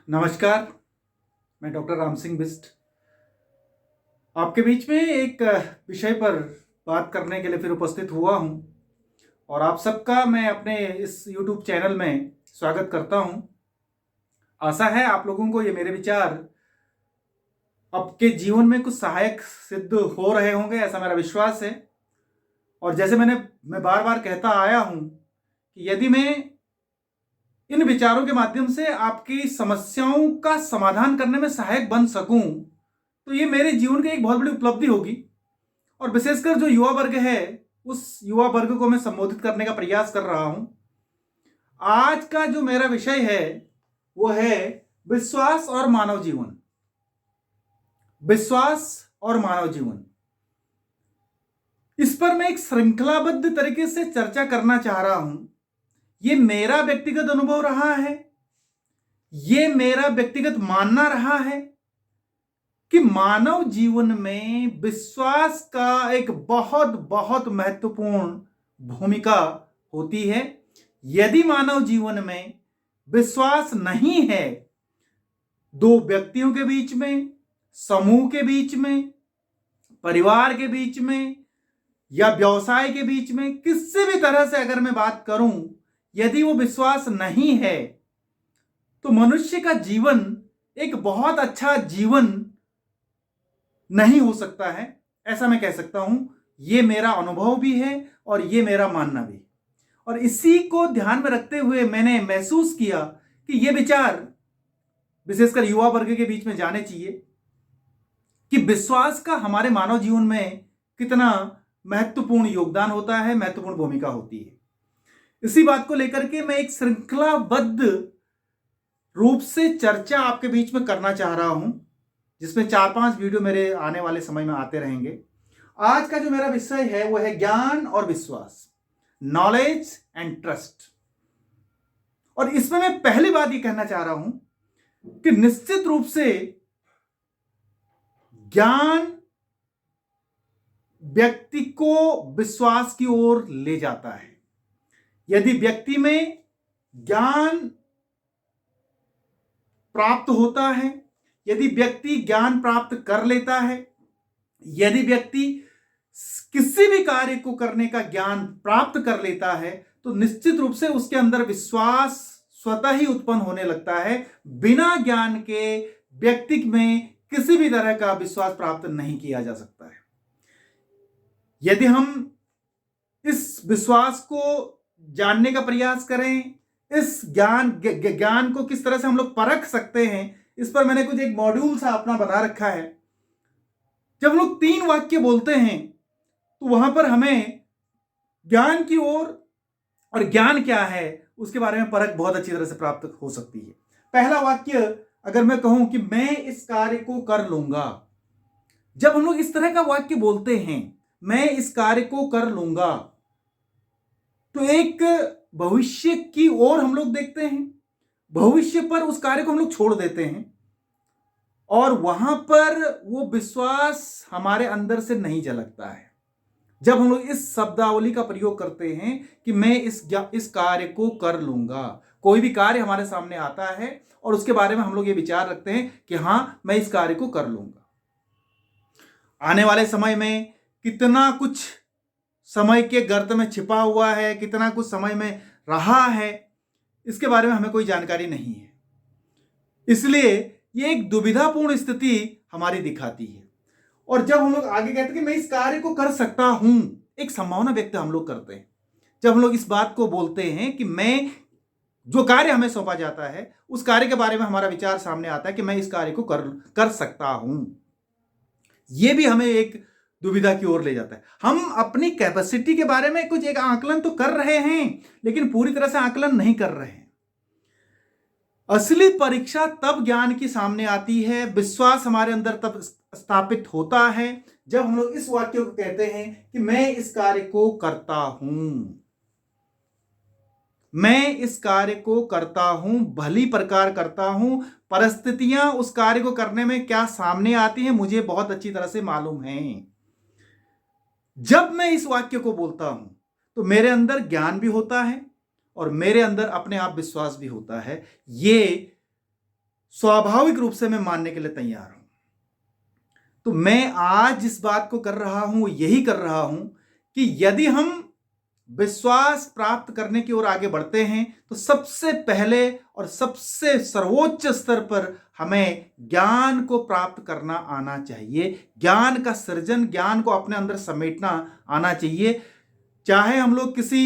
नमस्कार। मैं डॉक्टर राम सिंह बिस्ट आपके बीच में एक विषय पर बात करने के लिए फिर उपस्थित हुआ हूं और आप सबका मैं अपने इस YouTube चैनल में स्वागत करता हूं। आशा है आप लोगों को ये मेरे विचार आपके जीवन में कुछ सहायक सिद्ध हो रहे होंगे, ऐसा मेरा विश्वास है। और जैसे मैं बार बार कहता आया हूं कि यदि मैं इन विचारों के माध्यम से आपकी समस्याओं का समाधान करने में सहायक बन सकूं तो ये मेरे जीवन की एक बहुत बड़ी उपलब्धि होगी। और विशेषकर जो युवा वर्ग है उस युवा वर्ग को मैं संबोधित करने का प्रयास कर रहा हूं। आज का जो मेरा विषय है वो है विश्वास और मानव जीवन। विश्वास और मानव जीवन, इस पर मैं एक श्रृंखलाबद्ध तरीके से चर्चा करना चाह रहा हूं। ये मेरा व्यक्तिगत अनुभव रहा है, ये मेरा व्यक्तिगत मानना रहा है कि मानव जीवन में विश्वास का एक बहुत बहुत महत्वपूर्ण भूमिका होती है। यदि मानव जीवन में विश्वास नहीं है, दो व्यक्तियों के बीच में, समूह के बीच में, परिवार के बीच में या व्यवसाय के बीच में, किसी भी तरह से अगर मैं बात करूं, यदि वो विश्वास नहीं है तो मनुष्य का जीवन एक बहुत अच्छा जीवन नहीं हो सकता है, ऐसा मैं कह सकता हूं। ये मेरा अनुभव भी है और ये मेरा मानना भी। और इसी को ध्यान में रखते हुए मैंने महसूस किया कि ये विचार विशेषकर युवा वर्ग के बीच में जाने चाहिए कि विश्वास का हमारे मानव जीवन में कितना महत्वपूर्ण योगदान होता है, महत्वपूर्ण भूमिका होती है। इसी बात को लेकर के मैं एक श्रृंखलाबद्ध रूप से चर्चा आपके बीच में करना चाह रहा हूं, जिसमें 4-5 वीडियो मेरे आने वाले समय में आते रहेंगे। आज का जो मेरा विषय है वो है ज्ञान और विश्वास, नॉलेज एंड ट्रस्ट। और इसमें मैं पहली बात ये कहना चाह रहा हूं कि निश्चित रूप से ज्ञान व्यक्ति को विश्वास की ओर ले जाता है। यदि व्यक्ति में ज्ञान प्राप्त होता है, यदि व्यक्ति ज्ञान प्राप्त कर लेता है, यदि व्यक्ति किसी भी कार्य को करने का ज्ञान प्राप्त कर लेता है, तो निश्चित रूप से उसके अंदर विश्वास स्वतः ही उत्पन्न होने लगता है। बिना ज्ञान के व्यक्ति में किसी भी तरह का विश्वास प्राप्त नहीं किया जा सकता है। यदि हम इस विश्वास को जानने का प्रयास करें, इस ज्ञान को किस तरह से हम लोग परख सकते हैं, इस पर मैंने कुछ एक मॉड्यूल सा अपना बना रखा है। जब हम लोग 3 वाक्य बोलते हैं तो वहां पर हमें ज्ञान की ओर और ज्ञान क्या है उसके बारे में परख बहुत अच्छी तरह से प्राप्त हो सकती है। पहला वाक्य अगर मैं कहूं कि मैं इस कार्य को कर लूंगा, जब हम लोग इस तरह का वाक्य बोलते हैं, मैं इस कार्य को कर लूंगा, तो एक भविष्य की ओर हम लोग देखते हैं, भविष्य पर उस कार्य को हम लोग छोड़ देते हैं और वहां पर वो विश्वास हमारे अंदर से नहीं झलकता है। जब हम लोग इस शब्दावली का प्रयोग करते हैं कि मैं इस कार्य को कर लूंगा, कोई भी कार्य हमारे सामने आता है और उसके बारे में हम लोग ये विचार रखते हैं कि हां मैं इस कार्य को कर लूंगा। आने वाले समय में कितना कुछ समय के गर्त में छिपा हुआ है, कितना कुछ समय में रहा है, इसके बारे में हमें कोई जानकारी नहीं है। इसलिए ये एक दुविधापूर्ण स्थिति हमारी दिखाती है। और जब हम लोग आगे कहते हैं कि मैं इस कार्य को कर सकता हूं, एक संभावना व्यक्त हम लोग करते हैं। जब हम लोग इस बात को बोलते हैं कि मैं जो कार्य हमें सौंपा जाता है उस कार्य के बारे में हमारा विचार सामने आता है कि मैं इस कार्य को कर सकता हूं, यह भी हमें एक दुविधा की ओर ले जाता है। हम अपनी कैपेसिटी के बारे में कुछ एक आकलन तो कर रहे हैं, लेकिन पूरी तरह से आकलन नहीं कर रहे हैं। असली परीक्षा तब ज्ञान की सामने आती है, विश्वास हमारे अंदर तब स्थापित होता है जब हम लोग इस वाक्य को कहते हैं कि मैं इस कार्य को करता हूं, मैं इस कार्य को करता हूं, भली प्रकार करता हूं। परिस्थितियां उस कार्य को करने में क्या सामने आती हैं मुझे बहुत अच्छी तरह से मालूम है। जब मैं इस वाक्य को बोलता हूं तो मेरे अंदर ज्ञान भी होता है और मेरे अंदर अपने आप विश्वास भी होता है। ये स्वाभाविक रूप से मैं मानने के लिए तैयार हूं। तो मैं आज जिस बात को कर रहा हूं यही कर रहा हूं कि यदि हम विश्वास प्राप्त करने की ओर आगे बढ़ते हैं तो सबसे पहले और सबसे सर्वोच्च स्तर पर हमें ज्ञान को प्राप्त करना आना चाहिए। ज्ञान का सृजन, ज्ञान को अपने अंदर समेटना आना चाहिए। चाहे हम लोग किसी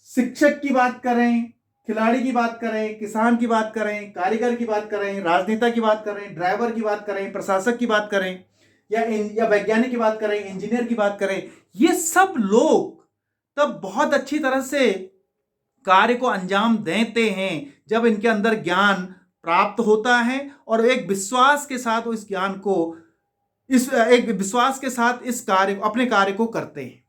शिक्षक की बात करें, खिलाड़ी की बात करें, किसान की बात करें, कारीगर की बात करें, राजनेता की बात करें, ड्राइवर की बात करें, प्रशासक की बात करें, या वैज्ञानिक की बात करें, इंजीनियर की बात करें, ये सब लोग तब बहुत अच्छी तरह से कार्य को अंजाम देते हैं जब इनके अंदर ज्ञान प्राप्त होता है और एक विश्वास के साथ इस ज्ञान को एक विश्वास के साथ इस कार्य अपने कार्य को करते हैं।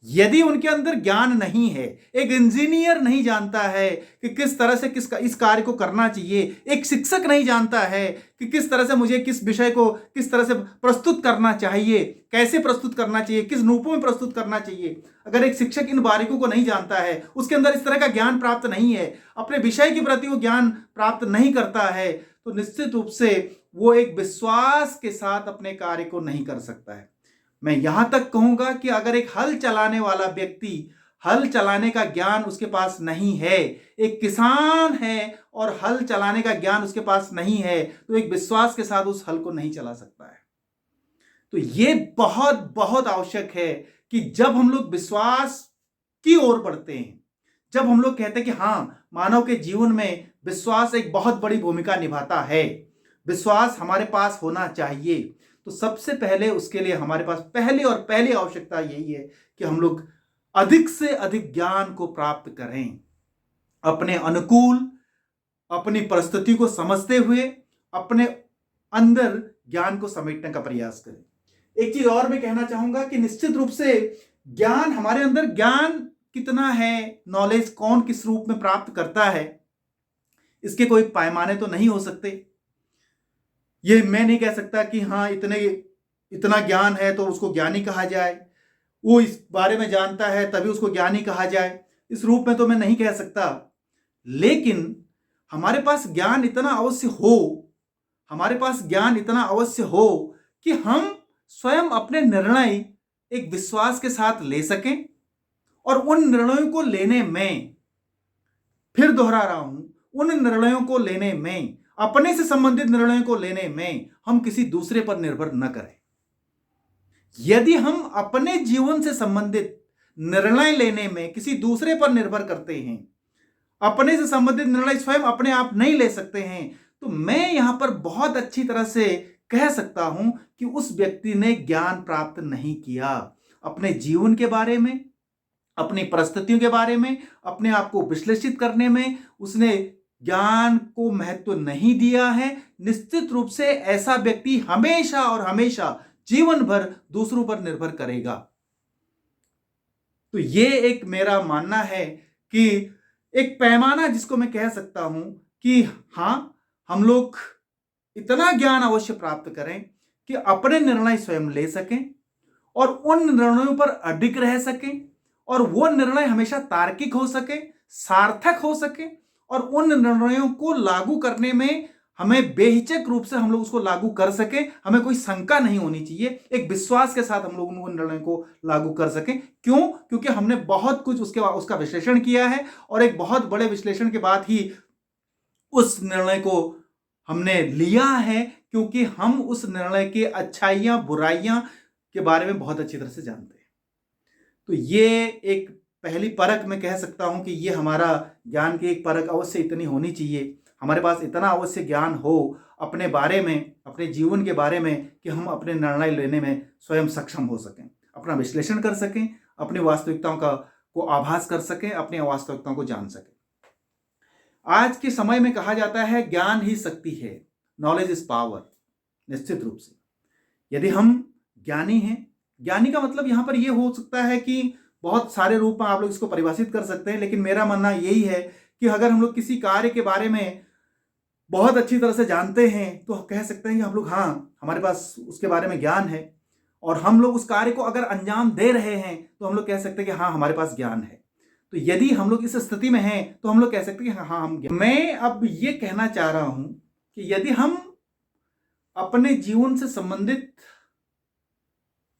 यदि उनके अंदर ज्ञान नहीं है, एक इंजीनियर नहीं जानता है कि किस तरह से इस कार्य को करना चाहिए, एक शिक्षक नहीं जानता है कि किस तरह से मुझे किस विषय को किस तरह से प्रस्तुत करना चाहिए, कैसे प्रस्तुत करना चाहिए, किस रूपों में प्रस्तुत करना चाहिए, अगर एक शिक्षक इन बारीकों को नहीं जानता है, उसके अंदर इस तरह का ज्ञान प्राप्त नहीं है, अपने विषय के प्रति वो ज्ञान प्राप्त नहीं करता है, तो निश्चित रूप से वो एक विश्वास के साथ अपने कार्य को नहीं कर सकता है। मैं यहां तक कहूंगा कि अगर एक हल चलाने वाला व्यक्ति, हल चलाने का ज्ञान उसके पास नहीं है, एक किसान है और हल चलाने का ज्ञान उसके पास नहीं है, तो एक विश्वास के साथ उस हल को नहीं चला सकता है। तो ये बहुत बहुत आवश्यक है कि जब हम लोग विश्वास की ओर बढ़ते हैं, जब हम लोग कहते हैं कि हां, मानव के जीवन में विश्वास एक बहुत बड़ी भूमिका निभाता है, विश्वास हमारे पास होना चाहिए, तो सबसे पहले उसके लिए हमारे पास पहली आवश्यकता यही है कि हम लोग अधिक से अधिक ज्ञान को प्राप्त करें। अपने अनुकूल, अपनी परिस्थिति को समझते हुए अपने अंदर ज्ञान को समेटने का प्रयास करें। एक चीज और मैं कहना चाहूंगा कि निश्चित रूप से ज्ञान, हमारे अंदर ज्ञान कितना है, नॉलेज कौन किस रूप में प्राप्त करता है, इसके कोई पैमाने तो नहीं हो सकते। ये मैं नहीं कह सकता कि हाँ इतना ज्ञान है तो उसको ज्ञानी कहा जाए, वो इस बारे में जानता है तभी उसको ज्ञानी कहा जाए, इस रूप में तो मैं नहीं कह सकता। लेकिन हमारे पास ज्ञान इतना अवश्य हो, हमारे पास ज्ञान इतना अवश्य हो कि हम स्वयं अपने निर्णय एक विश्वास के साथ ले सकें और उन निर्णयों को लेने में, फिर दोहरा रहा हूं, उन निर्णयों को लेने में, अपने से संबंधित निर्णयों को लेने में हम किसी दूसरे पर निर्भर न करें। यदि हम अपने जीवन से संबंधित निर्णय लेने में किसी दूसरे पर निर्भर करते हैं, अपने से संबंधित निर्णय स्वयं अपने आप नहीं ले सकते हैं, तो मैं यहां पर बहुत अच्छी तरह से कह सकता हूं कि उस व्यक्ति ने ज्ञान प्राप्त नहीं किया। अपने जीवन के बारे में, अपनी परिस्थितियों के बारे में, अपने आप को विश्लेषित करने में उसने ज्ञान को महत्व नहीं दिया है। निश्चित रूप से ऐसा व्यक्ति हमेशा और हमेशा जीवन भर दूसरों पर निर्भर करेगा। तो ये एक मेरा मानना है कि एक पैमाना जिसको मैं कह सकता हूं कि हां, हम लोग इतना ज्ञान अवश्य प्राप्त करें कि अपने निर्णय स्वयं ले सकें और उन निर्णयों पर अडिग रह सकें और वो निर्णय हमेशा तार्किक हो सके, सार्थक हो सके और उन निर्णयों को लागू करने में हमें बेहिचक रूप से हम लोग उसको लागू कर सके, हमें कोई शंका नहीं होनी चाहिए, एक विश्वास के साथ हम लोग उन निर्णयों को लागू कर सके। क्यों? क्योंकि हमने बहुत कुछ उसका विश्लेषण किया है और एक बहुत बड़े विश्लेषण के बाद ही उस निर्णय को हमने लिया है, क्योंकि हम उस निर्णय के अच्छाइयां बुराइयां के बारे में बहुत अच्छी तरह से जानते हैं। तो ये एक पहली परख मैं कह सकता हूं कि ये हमारा ज्ञान की एक परख अवश्य इतनी होनी चाहिए, हमारे पास इतना अवश्य ज्ञान हो अपने बारे में, अपने जीवन के बारे में, कि हम अपने निर्णय लेने में स्वयं सक्षम हो सकें, अपना विश्लेषण कर सकें, अपनी वास्तविकताओं को आभास कर सकें, अपनी वास्तविकताओं को जान सकें। आज के समय में कहा जाता है ज्ञान ही शक्ति है, नॉलेज इज पावर। निश्चित रूप से यदि हम ज्ञानी हैं, ज्ञानी का मतलब यहां पर यह हो सकता है कि बहुत सारे रूप में आप लोग इसको परिभाषित कर सकते हैं, लेकिन मेरा मानना यही है कि अगर हम लोग किसी कार्य के बारे में बहुत अच्छी तरह से जानते हैं तो कह सकते हैं कि हम लोग हमारे पास उसके बारे में ज्ञान है और हम लोग उस कार्य को अगर अंजाम दे रहे हैं तो हम लोग कह सकते हैं कि हमारे पास ज्ञान है। तो यदि हम लोग इस स्थिति में हैं तो हम लोग कह सकते हैं कि हम मैं अब ये कहना चाह रहा हूं कि यदि हम अपने जीवन से संबंधित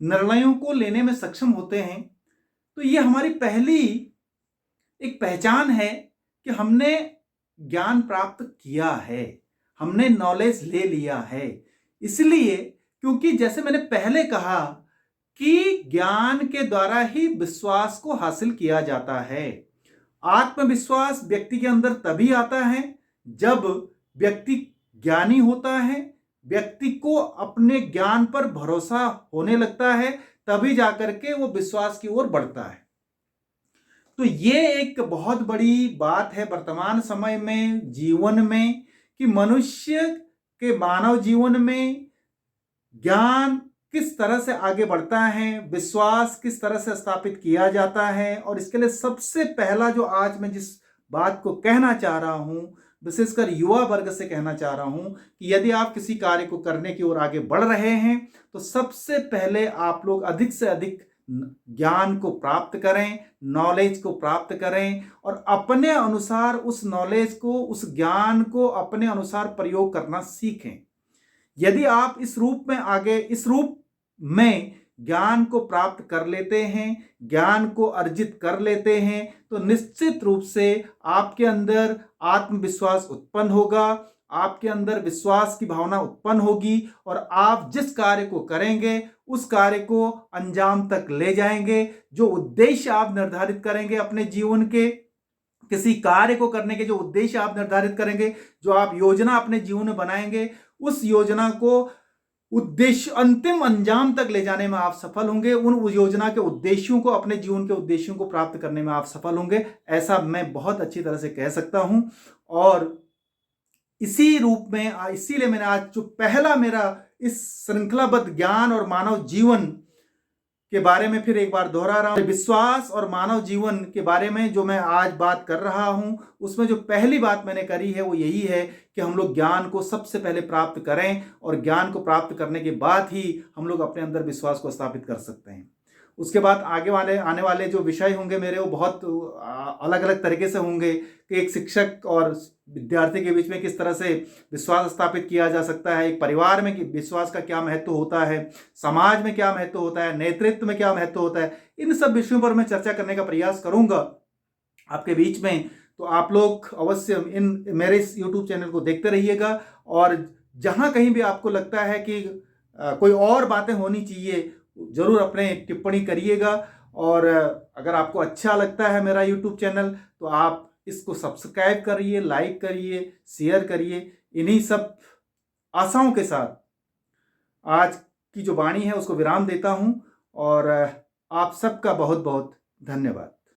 निर्णयों को लेने में सक्षम होते हैं तो ये हमारी पहली एक पहचान है कि हमने ज्ञान प्राप्त किया है, हमने नॉलेज ले लिया है। इसलिए क्योंकि जैसे मैंने पहले कहा कि ज्ञान के द्वारा ही विश्वास को हासिल किया जाता है। आत्मविश्वास व्यक्ति के अंदर तभी आता है जब व्यक्ति ज्ञानी होता है, व्यक्ति को अपने ज्ञान पर भरोसा होने लगता है, तभी जाकर के वो विश्वास की ओर बढ़ता है। तो ये एक बहुत बड़ी बात है वर्तमान समय में, जीवन में, कि मनुष्य के मानव जीवन में ज्ञान किस तरह से आगे बढ़ता है, विश्वास किस तरह से स्थापित किया जाता है। और इसके लिए सबसे पहला जो आज मैं जिस बात को कहना चाह रहा हूं, विशेषकर युवा वर्ग से कहना चाह रहा हूं कि यदि आप किसी कार्य को करने की ओर आगे बढ़ रहे हैं तो सबसे पहले आप लोग अधिक से अधिक ज्ञान को प्राप्त करें, नॉलेज को प्राप्त करें और अपने अनुसार उस नॉलेज को, उस ज्ञान को अपने अनुसार प्रयोग करना सीखें। यदि आप इस रूप में ज्ञान को प्राप्त कर लेते हैं, ज्ञान को अर्जित कर लेते हैं, तो निश्चित रूप से आपके अंदर आत्मविश्वास उत्पन्न होगा, आपके अंदर विश्वास की भावना उत्पन्न होगी और आप जिस कार्य को करेंगे उस कार्य को अंजाम तक ले जाएंगे। जो उद्देश्य आप निर्धारित करेंगे अपने जीवन के, किसी कार्य को करने के जो उद्देश्य आप निर्धारित करेंगे, जो आप योजना अपने जीवन में बनाएंगे, उस योजना को उद्देश्य अंतिम अंजाम तक ले जाने में आप सफल होंगे। उन योजना के उद्देश्यों को, अपने जीवन के उद्देश्यों को प्राप्त करने में आप सफल होंगे, ऐसा मैं बहुत अच्छी तरह से कह सकता हूं। और इसी रूप में, इसीलिए मैंने आज जो पहला मेरा इस श्रृंखलाबद्ध ज्ञान और मानव जीवन के बारे में फिर एक बार दोहरा रहा हूं, विश्वास और मानव जीवन के बारे में जो मैं आज बात कर रहा हूं, उसमें जो पहली बात मैंने करी है वो यही है कि हम लोग ज्ञान को सबसे पहले प्राप्त करें और ज्ञान को प्राप्त करने के बाद ही हम लोग अपने अंदर विश्वास को स्थापित कर सकते हैं। उसके बाद आने वाले जो विषय होंगे मेरे, वो बहुत अलग अलग तरीके से होंगे कि एक शिक्षक और विद्यार्थी के बीच में किस तरह से विश्वास स्थापित किया जा सकता है, एक परिवार में विश्वास का क्या महत्व होता है, समाज में क्या महत्व होता है, नेतृत्व में क्या महत्व होता है, इन सब विषयों पर मैं चर्चा करने का प्रयास करूंगा आपके बीच में। तो आप लोग अवश्य मेरे इस YouTube चैनल को देखते रहिएगा और जहां कहीं भी आपको लगता है कि कोई और बातें होनी चाहिए, जरूर अपने टिप्पणी करिएगा। और अगर आपको अच्छा लगता है मेरा YouTube चैनल तो आप इसको सब्सक्राइब करिए, लाइक करिए, शेयर करिए। इन्हीं सब आशाओं के साथ आज की जो वाणी है उसको विराम देता हूं और आप सबका बहुत बहुत धन्यवाद।